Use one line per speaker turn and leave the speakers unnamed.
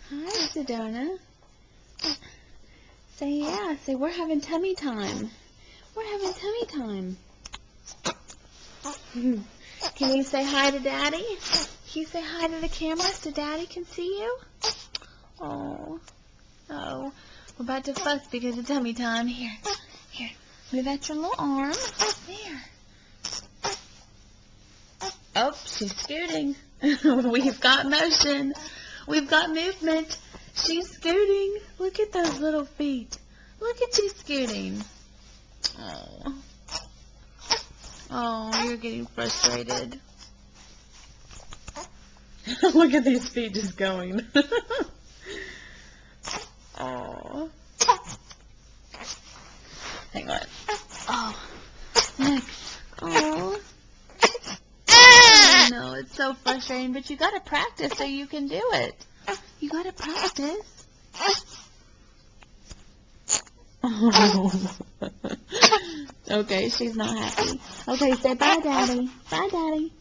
Hi, Sedona. Say yeah. Say we're having tummy time. We're having tummy time. Can you say hi to Daddy? Can you say hi to the camera so Daddy can see you? Oh. Oh. We're about to fuss because of tummy time. Here. Here. Move out your little arm. There. Oh, she's scooting. We've got motion. We've got movement. She's scooting. Look at those little feet. Look at you scooting. Oh. Oh, you're getting frustrated. Look at these feet just going. Oh. Hang on. Oh. Next. Oh. I know, it's so frustrating, but you gotta practice so you can do it. You gotta practice. Okay, she's not happy. Okay, say bye, Daddy. Bye, Daddy.